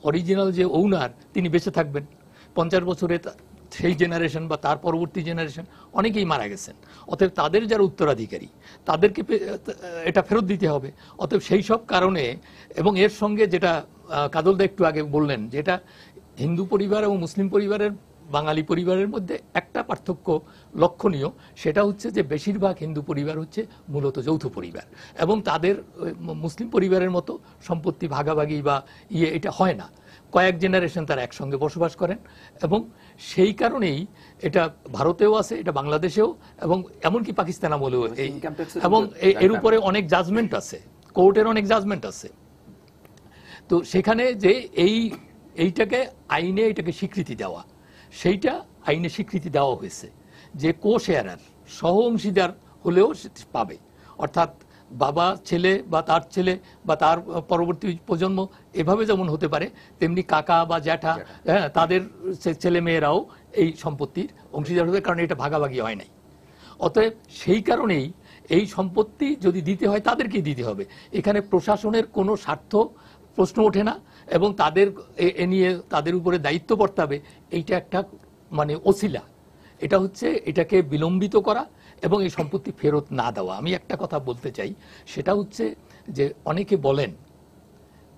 অরিজিনাল যে ওনার তিনি বেঁচে থাকবেন। 50 বছরে সেই জেনারেশন বা তার পরবর্তী জেনারেশন অনেকেই মারা গেছেন, অতএব তাদের যারা উত্তরাধিকারী তাদেরকে এটা ফেরত দিতে হবে। অতএব সেই সব কারণে, এবং এর সঙ্গে যেটা কাজলদা একটু আগে বললেন, যেটা হিন্দু পরিবার এবং মুসলিম পরিবারের, বাঙালি পরিবারের মধ্যে একটা পার্থক্য লক্ষণীয়, সেটা হচ্ছে যে বেশিরভাগ হিন্দু পরিবার হচ্ছে মূলত যৌথ পরিবার, এবং তাদের মুসলিম পরিবারের মতো সম্পত্তি ভাগাভাগি বা এটা হয় না। কয়েক জেনারেশন তারা একসঙ্গে বসবাস করেন, এবং সেই কারণেই এটা ভারতেও আছে, এটা বাংলাদেশেও, এবং এমনকি পাকিস্তান আমলেও, এবং এর উপরে অনেক জাজমেন্ট আছে, কোর্টের অনেক জাজমেন্ট আছে। তো সেখানে যে এইটাকে আইনে এটাকে স্বীকৃতি দেওয়া, সেইটা আইনে স্বীকৃতি দেওয়া হয়েছে যে কো শেয়ারার, সহ অংশীদার হলেও পাবে। অর্থাৎ বাবা, ছেলে বা তার ছেলে বা তার পরবর্তী প্রজন্ম, এভাবে যেমন হতে পারে তেমনি কাকা বা জ্যাঠা, হ্যাঁ, তাদের ছেলে মেয়েরাও এই সম্পত্তির অংশীদার হবে, কারণ এটা ভাগাভাগি হয় নাই। অতএব সেই কারণেই এই সম্পত্তি যদি দিতে হয় তাদেরকেই দিতে হবে। এখানে প্রশাসনের কোনো স্বার্থ প্রশ্ন ওঠে না, এবং তাদের এ নিয়ে তাদের উপরে দায়িত্ব বর্তাবে, এইটা একটা মানে ওসিলা। এটা হচ্ছে এটাকে বিলম্বিত করা এবং এই সম্পত্তি ফেরত না দেওয়া। আমি একটা কথা বলতে চাই, সেটা হচ্ছে যে অনেকে বলেন,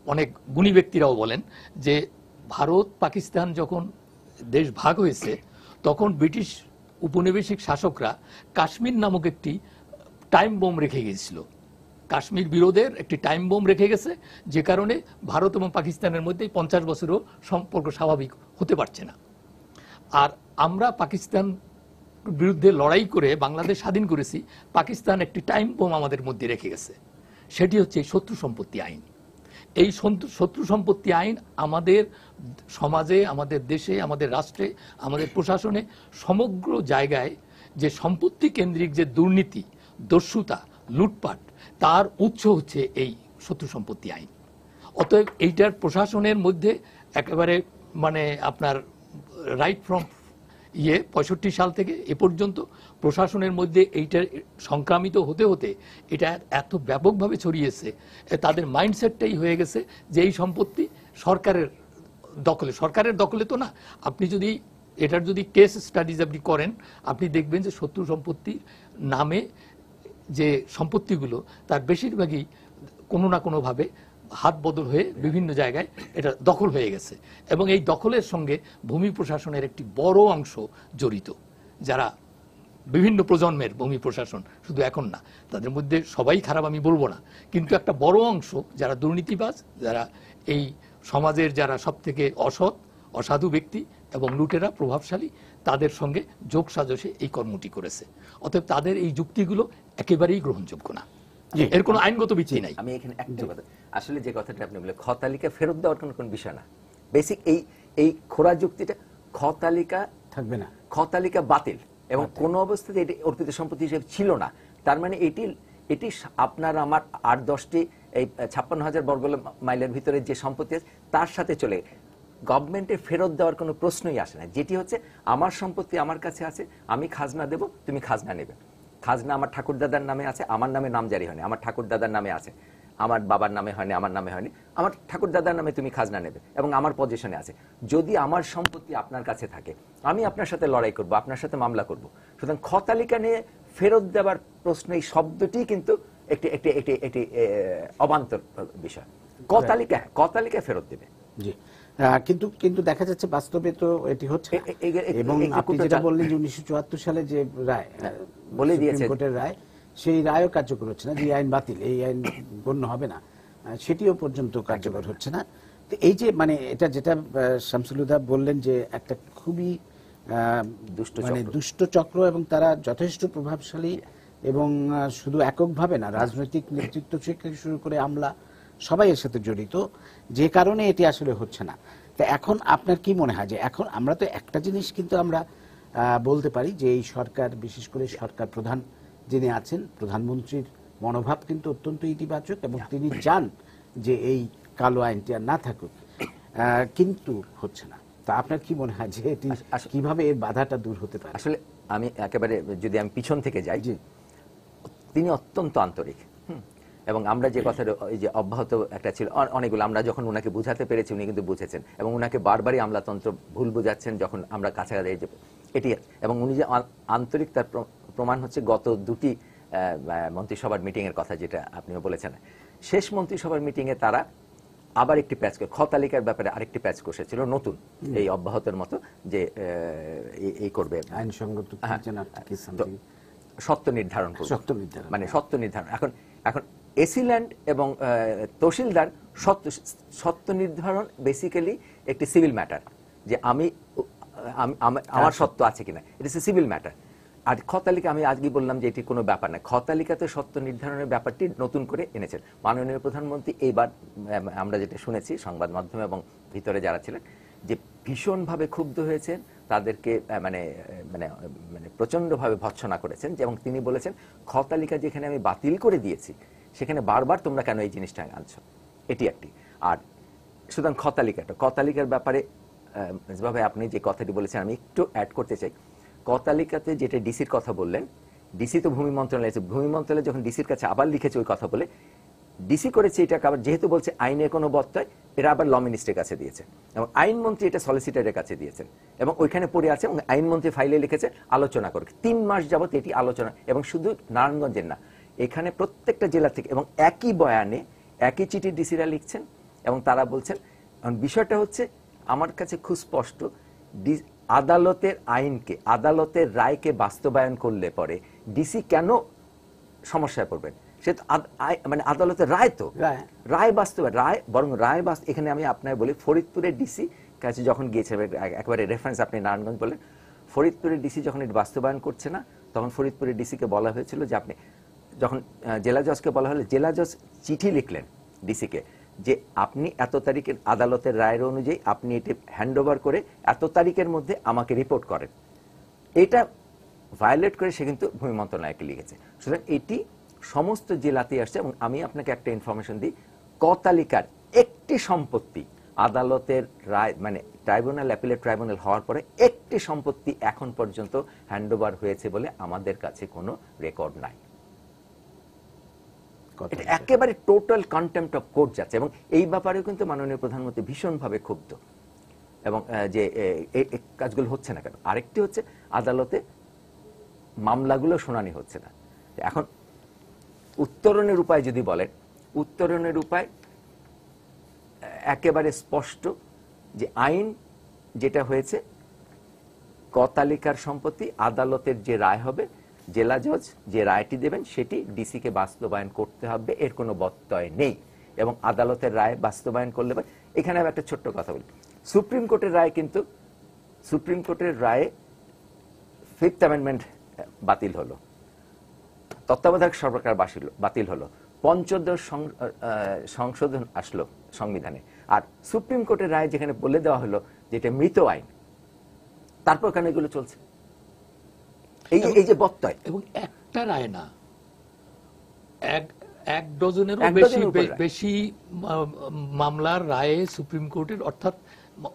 অনেক গুণী ব্যক্তিরাও বলেন যে ভারত পাকিস্তান যখন দেশ ভাগ হয়েছে তখন ব্রিটিশ উপনিবেশিক শাসকরা কাশ্মীর নামক একটি টাইম বোম রেখে গিয়েছিল, কাশ্মীর বিরোধের একটি টাইম বোম রেখে গেছে, যে কারণে ভারত এবং পাকিস্তানের মধ্যে 50 বছরও সম্পর্ক স্বাভাবিক হতে পারছে না। আর আমরা পাকিস্তান বিরুদ্ধে লড়াই করে বাংলাদেশ স্বাধীন করেছি, পাকিস্তান একটি টাইম বোম আমাদের মধ্যে রেখে গেছে, সেটি হচ্ছে শত্রু সম্পত্তি আইন। এই শত্রু সম্পত্তি আইন আমাদের সমাজে, আমাদের দেশে, আমাদের রাষ্ট্রে, আমাদের প্রশাসনে, সমগ্র জায়গায় যে সম্পত্তি কেন্দ্রিক যে দুর্নীতি, দস্যুতা, লুটপাট, তার উৎস হচ্ছে এই শত্রু সম্পত্তি আইন। অতএব এইটার প্রশাসনের মধ্যে একেবারে মানে আপনার রাইট ফ্রম 65 সাল থেকে এ পর্যন্ত প্রশাসনের মধ্যে এইটা সংক্রামিত হতে হতে এটা এত ব্যাপকভাবে ছড়িয়েছে, তাদের মাইন্ডসেটটাই হয়ে গেছে যে এই সম্পত্তি সরকারের দখলে। সরকারের দখলে তো না, আপনি যদি এটার যদি কেস স্টাডিজ আপনি করেন, আপনি দেখবেন যে শত্রু সম্পত্তির নামে যে সম্পত্তিগুলো তার বেশিরভাগই কোনো না কোনোভাবে হাত বদল হয়ে বিভিন্ন জায়গায় এটা দখল হয়ে গেছে, এবং এই দখলের সঙ্গে ভূমি প্রশাসনের একটি বড় অংশ জড়িত, যারা বিভিন্ন প্রজন্মের ভূমি প্রশাসন, শুধু এখন না, তাদের মধ্যে সবাই খারাপ আমি বলবো না, কিন্তু একটা বড় অংশ যারা দুর্নীতিবাজ, যারা এই সমাজের যারা সব থেকে অসৎ, অসাধু ব্যক্তি এবং লুটেরা, প্রভাবশালী, তাদের সঙ্গে যোগ সাজসে এই কর্মটি করেছে। অতএব তাদের এই যুক্তিগুলো একেবারেই গ্রহণযোগ্য না, এর কোনো আইনগত ভিত্তি নাই। আমি এখানে একটা কথা, আসলে যে কথাটা আপনি বলে খ তালিকা ফেরত দেওয়ার কোনো বিষয় না, বেসিক এই খোরা যুক্তিটা খ তালিকা থাকবে না, খ তালিকা বাতিল এবং কোন অবস্থাতে এটি অর্পিত সম্পত্তি হিসেবে ছিল না। তার মানে এটি আপনার আমার 8-10টি এই 56,000 বর্গ মাইলের ভিতরে যে সম্পত্তি আছে তার সাথে চলে গভর্নমেন্টের ফেরত দেওয়ার কোনো প্রশ্নই আসে না। যেটি হচ্ছে আমার সম্পত্তি আমার কাছে আছে, আমি খাজনা দেব, তুমি খাজনা নেবে। খাজনা আমার ঠাকুরদাদার নামে আছে, আমার নামে নামজারি হয়নি, আমার ঠাকুরদাদার নামে আছে, আমার বাবার নামে হয়নি, আমার নামে হয়নি, আমার ঠাকুরদাদার নামে তুমি খাজনা নেবে এবং আমার পজিশনে আছে। যদি আমার সম্পত্তি আপনার কাছে থাকে, আমি আপনার সাথে লড়াই করব, আপনার সাথে মামলা করব। সুতরাং খ তালিকা নিয়ে ফেরত দেওয়ার প্রশ্ন, এই শব্দটি কিন্তু একটি অবান্তর বিষয়। ক তালিকা ফেরত দেবে। জি, কিন্তু দেখা যাচ্ছে বাস্তবে তো এটি হচ্ছে না। এবং আপনি যেটা বললেন যে 1974 সালে যে রায় বলে দিয়েছে কোর্টের রায়, সেই রায়ও কার্যকর হচ্ছে না, যে আইন বাতিল, এই আইন গণ্য হবে না, সেটিও পর্যন্ত কার্যকর হচ্ছে না। তো এই যে মানে এটা যেটা শামসুল হুদা বললেন যে একটা খুবই দুষ্ট চক্র, এবং তারা যথেষ্ট প্রভাবশালী, এবং শুধু এককভাবে না, রাজনৈতিক নেতৃত্ব থেকে শুরু করে আমলা সবাই এর সাথে জড়িত, যে কারণে এটি আসলে হচ্ছে না। তো এখন আপনার কি মনে হয় যে এখন আমরা তো একটা জিনিস কিন্তু আমরা বলতে পারি যে এই সরকার, বিশেষ করে সরকার প্রধান যিনি আছেন, প্রধানমন্ত্রীর মনোভাব কিন্তু অত্যন্ত ইতিবাচক, এবং তিনি চান যে এই কালো আইনটি আর না থাকুক, কিন্তু হচ্ছে না। তা আপনার কি মনে হয় যে এটি কিভাবে এর বাধাটা দূর হতে পারে? আসলে আমি একেবারে যদি আমি পিছন থেকে যাই, তিনি অত্যন্ত আন্তরিক, এবং আমরা যে কথাটা এই যে অব্যাহত একটা ছিল অনেকগুলো, আমরা যখন ওনাকে বুঝাতে পেরেছি উনি কিন্তু বুঝেছেন, এবং ওনাকে বারবারই আমলাতন্ত্র ভুল বুঝাচ্ছেন যখন আমরা কাছাকাছি এটি, এবং উনি যে আন্তরিক তার প্রমাণ হচ্ছে গত দুটি মন্ত্রিসভার মিটিং এর কথা যেটা আপনিও বলেছেন। শেষ মন্ত্রিসভার মিটিং এ তারা আবার একটি প্যাচ, খ তালিকার ব্যাপারে আরেকটি প্যাচ কষেছিল নতুন, এই অব্যাহতের মতো, যে এই করবে আইনসঙ্গত সত্য নির্ধারণ করবে, মানে সত্য নির্ধারণ। এখন এসিল্যান্ড এবং তহসিলদার সত্য নির্ধারণ বেসিক্যালি একটি সিভিল ম্যাটার, যে আমার সত্য আছে কিনা, it is a civil matter. আর খ তালিকা আমি আজকে বললাম যে এটি কোনো ব্যাপার না, খ তালিকাতে সত্য নির্ধারণের ব্যাপারটি নতুন করে এনেছেন মাননীয় প্রধানমন্ত্রী। এইবার আমরা যেটা শুনেছি সংবাদ মাধ্যমে এবং ভিতরে যারা ছিলেন, যে ভীষণভাবে ক্ষুব্ধ হয়েছেন, তাদেরকে মানে মানে মানে প্রচন্ডভাবে ভৎসনা করেছেন, এবং তিনি বলেছেন খ তালিকা যেখানে আমি বাতিল করে দিয়েছি সেখানে বারবার তোমরা কেন এই জিনিসটা আনছো, এটি একটি। আর সুতরাং খ তালিকার ব্যাপারে যেভাবে আপনি যে কথাটি বলেছেন আমি একটু অ্যাড করতে চাই। ক তালিকাতে যেটা ডিসির কথা বললেন, ডিসি তো ভূমি মন্ত্রণালয় আছে, ভূমি মন্ত্রণালয় যখন ডিসির কাছে আবার লিখেছে ওই কথা বলে, ডিসি করেছে এটাকে আবার, যেহেতু বলছে আইনের কোনো বত্যয়, এটা আবার ল মিনিস্ট্রির কাছে দিয়েছে, এবং আইনমন্ত্রী এটা সলিসিটরের কাছে দিয়েছেন, এবং ওইখানে পড়ে আছে, এবং আইনমন্ত্রী ফাইলে লিখেছে আলোচনা করে। 3 মাস যাবত এটি আলোচনা, এবং শুধু নারায়ণগঞ্জের না, এখানে প্রত্যেকটা জেলা থেকে, এবং একই বয়ানে একই চিঠি ডিসিরা লিখছেন, এবং তারা বলছেন বিষয়টা হচ্ছে আমার কাছে খুব স্পষ্ট, আদালতের আইনকে, আদালতের রায়কে বাস্তবায়ন করলে পরে ডিসি কেন সমস্যায় পড়বেন? সে তো মানে আদালতের রায়, তো রায় বাস্তবায়ন, রায় বরং রায় এখানে আমি আপনার বলি, ফরিদপুরের ডিসি কাছে যখন গিয়েছে, একবারে রেফারেন্স আপনি নারায়ণগঞ্জ বললেন, ফরিদপুরের ডিসি যখন এটি বাস্তবায়ন করছে না, তখন ফরিদপুরের ডিসিকে বলা হয়েছিল যে আপনি, যখন জেলা জজকে বলা হলো, জেলা জজ চিঠি লিখলেন ডিসিকে যে আপনি এত তারিখের আদালতের রায়ের অনুযায়ী আপনি এটি হ্যান্ডওভার করে এত তারিখের মধ্যে আমাকে রিপোর্ট করেন। এটা ভায়োলেট করে সে কিন্তু ভূমি মন্ত্রণালয়কে লিখেছে। সুতরাং এটি সমস্ত জেলাতেই আসছে, এবং আমি আপনাকে একটা ইনফরমেশন দিই, ক তালিকার একটি সম্পত্তি আদালতের রায়, মানে ট্রাইব্যুনাল, অ্যাপিলেট ট্রাইব্যুনাল হওয়ার পরে একটি সম্পত্তি এখন পর্যন্ত হ্যান্ডওভার হয়েছে বলে আমাদের কাছে কোনো রেকর্ড নাই। এটা একেবারে টোটাল কন্টেম্পট অফ কোর্ট যাচ্ছে, এবং এই ব্যাপারেও কিন্তু মাননীয় প্রধানমন্ত্রী ভীষণভাবে ক্ষুব্ধ, এবং যে এই কাজগুলো হচ্ছে না কেন। আরেকটি হচ্ছে আদালতে মামলাগুলো শুনানি হচ্ছে না। এখন উত্তরণের উপায় যদি বলেন, উত্তরণের উপায় একেবারে স্পষ্ট, যে আইন যেটা হয়েছে, ক তালিকার সম্পত্তি আদালতের যে রায় হবে, জেলা জজ যে রায়টি দেবেন সেটি ডিসিকে বাস্তবায়ন করতে হবে, এর কোনো বত্যয় নেই। এবং আদালতের রায় বাস্তবায়ন করলে, এখানে আমি একটা ছোট্ট কথা বলি, সুপ্রিম কোর্টের রায় কিন্তু, সুপ্রিম কোর্টের রায়ে 5th অ্যামেন্ডমেন্ট বাতিল হলো, তত্ত্বাবধায়ক সরকার বাতিল হলো, পঞ্চদশ সংশোধন আসলো সংবিধানে, আর সুপ্রিম কোর্টের রায় যেখানে বলে দেওয়া হলো যে এটা মৃত আইন, তারপর কেন এগুলো চলছে? এই যে বত্যয়, এবং একটা রায় না, এক ডজনেরও এক ডজনের উপরে রায়। বেশি মামলার রায়ে সুপ্রিম কোর্টের, অর্থাৎ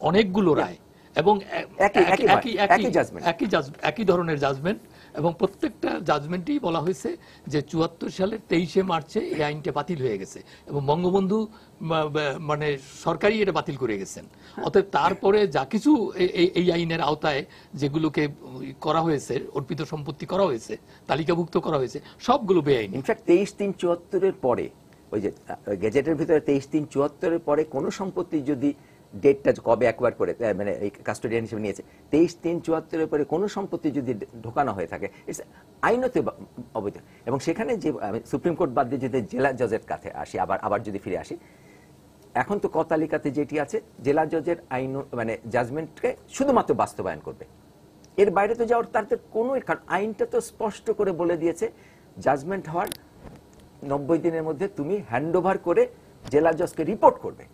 অনেকগুলো রায় এবং একই ধরনের জাজমেন্ট, এবং প্রত্যেকটা জাজমেন্টেই বলা হয়েছে যে 74 সালের 23শে মার্চে এই আইনটা বাতিল হয়ে গেছে এবং বঙ্গবন্ধু মানে সরকারই এটা বাতিল করে গেছেন। অতএব তারপরে যা কিছু এই আইনের আওতায় যেগুলোকে করা হয়েছে, অর্পিত সম্পত্তি করা হয়েছে, তালিকাভুক্ত করা হয়েছে, সবগুলো বেআইনি। ইনফ্যাক্ট 23/3/74 পরে ওই যে গেজেটের ভিতরে 23/3/74 পরে কোন সম্পত্তি যদি ডেটটা কবে একবার করে মানে এই কাস্টোডিয়ান হিসেবে নিয়েছে, 23/3/74 পরে কোন সম্পত্তি যদি ঢোকানো হয়ে থাকে আইনত অবৈধ। এবং সেখানে যে সুপ্রিম কোর্ট বাদ দিয়ে যদি জেলা জজের কাছে আসি, আবার যদি ফিরে আসি, এখন তো ক তালিকাতে যেটি আছে জেলা জজের আইন মানে জাজমেন্টকে শুধুমাত্র বাস্তবায়ন করবে, এর বাইরে তো যাওয়ার তার কোনো, কারণ আইনটা তো স্পষ্ট করে বলে দিয়েছে জাজমেন্ট হওয়ার 90 দিনের মধ্যে তুমি হ্যান্ডওভার করে জেলা জজকে রিপোর্ট করবে।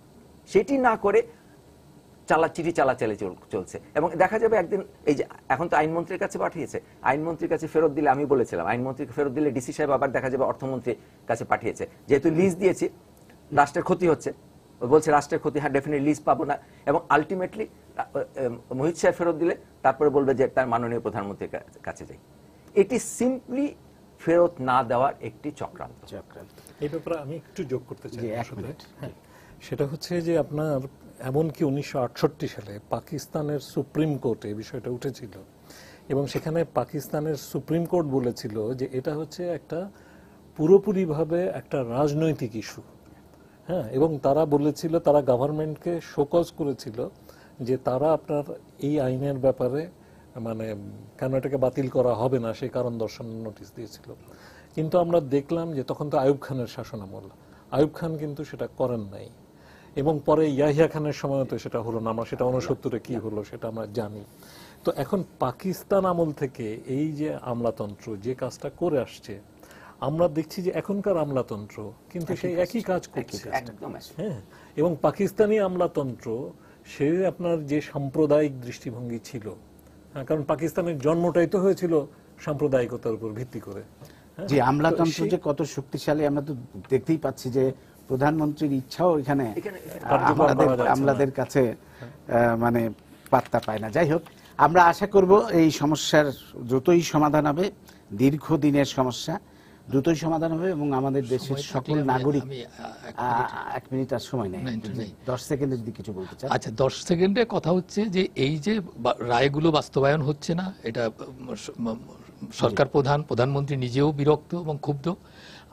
সেটি না করে চিঠি চালাচালি চলছে এবং দেখা যাবে একদিন, এই যে এখন তো আইনমন্ত্রীর কাছে পাঠিয়েছে, আইনমন্ত্রীর কাছে ফেরত দিলে, আমি বলেছিলাম আইনমন্ত্রীকে ফেরত দিলে ডিসি সাহেব আবার দেখা যাবে অর্থমন্ত্রীর কাছে পাঠিয়েছে, যেহেতু লিজ দিয়েছি রাষ্ট্রের ক্ষতি হচ্ছে, বলছে রাষ্ট্রের ক্ষতি, হ্যাঁ ডেফিনেটলি লিজ পাবো না, এবং আলটিমেটলি মোহিত সাহেব ফেরত দিলে তারপরে বলবে যে তার মাননীয় প্রধানমন্ত্রীর কাছে যাই। এটি সিম্পলি ফেরত না দেওয়ার একটি চক্রান্ত। এই ব্যাপারে আমি একটু যোগ করতে চাই। এক মিনিট। হ্যাঁ, সেটা হচ্ছে যে আপনার এমনকি 1968 সালে পাকিস্তানের সুপ্রিম কোর্টে এই বিষয়টা উঠেছিল এবং সেখানে পাকিস্তানের সুপ্রিম কোর্ট বলেছিল যে এটা হচ্ছে একটা পুরোপুরিভাবে একটা রাজনৈতিক ইস্যু। হ্যাঁ, এবং তারা বলেছিল, তারা গভর্নমেন্টকে শোকজ করেছিল যে তারা আপনার এই আইনের ব্যাপারে মানে কেন এটাকে বাতিল করা হবে না সেই কারণ দর্শানোর নোটিশ দিয়েছিল। কিন্তু আমরা দেখলাম যে তখন তো আইয়ুব খানের শাসনামল, আইয়ুব খান কিন্তু সেটা করেন নাই এবং পরে ইয়াহিয়া খানের সময় তো সেটা হলো না, আমরা সেটা 69-এ কি হলো সেটা আমরা জানি। তো এখন পাকিস্তান আমল থেকে এই যে আমলাতন্ত্র যে কাজটা করে আসছে, আমরা দেখছি যে এখনকার আমলাতন্ত্র কিন্তু সেই একই কাজ করছে। হ্যাঁ, এবং পাকিস্তানি আমলাতন্ত্র সে আপনার যে সাম্প্রদায়িক দৃষ্টিভঙ্গি ছিল, কারণ পাকিস্তানের জন্মটাই তো হয়েছিল সাম্প্রদায়িকতার উপর ভিত্তি করে। যে আমলাতন্ত্র যে কত শক্তিশালী আমরা তো দেখতেই পাচ্ছি যে প্রধানমন্ত্রীর ইচ্ছাও এখানে আমলাদের কাছে মানে পাত্তা পায় না। যাই হোক, আমরা আশা করব এই সমস্যার দ্রুতই সমাধান হবে, দীর্ঘদিনের সমস্যা দ্রুতই সমাধান হবে এবং আমাদের দেশের সকল নাগরিক। 1 মিনিট আর সময় নেই, 10 সেকেন্ডের দিকে কিছু বলতে চাই। আচ্ছা, 10 সেকেন্ডে কথা হচ্ছে যে এই যে রায়গুলো বাস্তবায়ন হচ্ছে না, এটা সরকার প্রধানমন্ত্রী নিজেও বিরক্ত এবং ক্ষুব্ধ।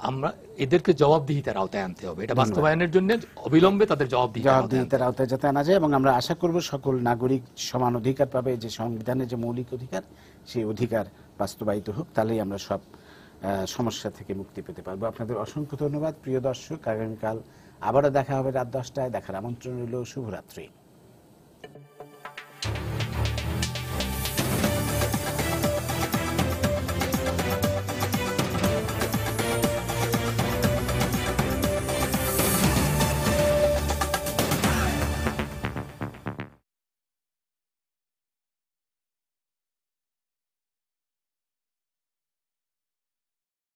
আমরা এদেরকে জবাবদিহিতার আওতায় আনতে হবে, এটা বাস্তবায়নের জন্য অবিলম্বে তাদের জবাবদিহিতার আওতায় যাতে আনা যায় এবং আমরা আশা করব সকল নাগরিক সমান অধিকার পাবে, যে সংবিধানের যে মৌলিক অধিকার সেই অধিকার বাস্তবায়িত হোক, তাহলেই আমরা সব সমস্যা থেকে মুক্তি পেতে পারবো। আপনাদের অসংখ্য ধন্যবাদ প্রিয় দর্শক। আগামীকাল আবারও দেখা হবে রাত 10টায়। দেখার আমন্ত্রণ রইল। শুভরাত্রি।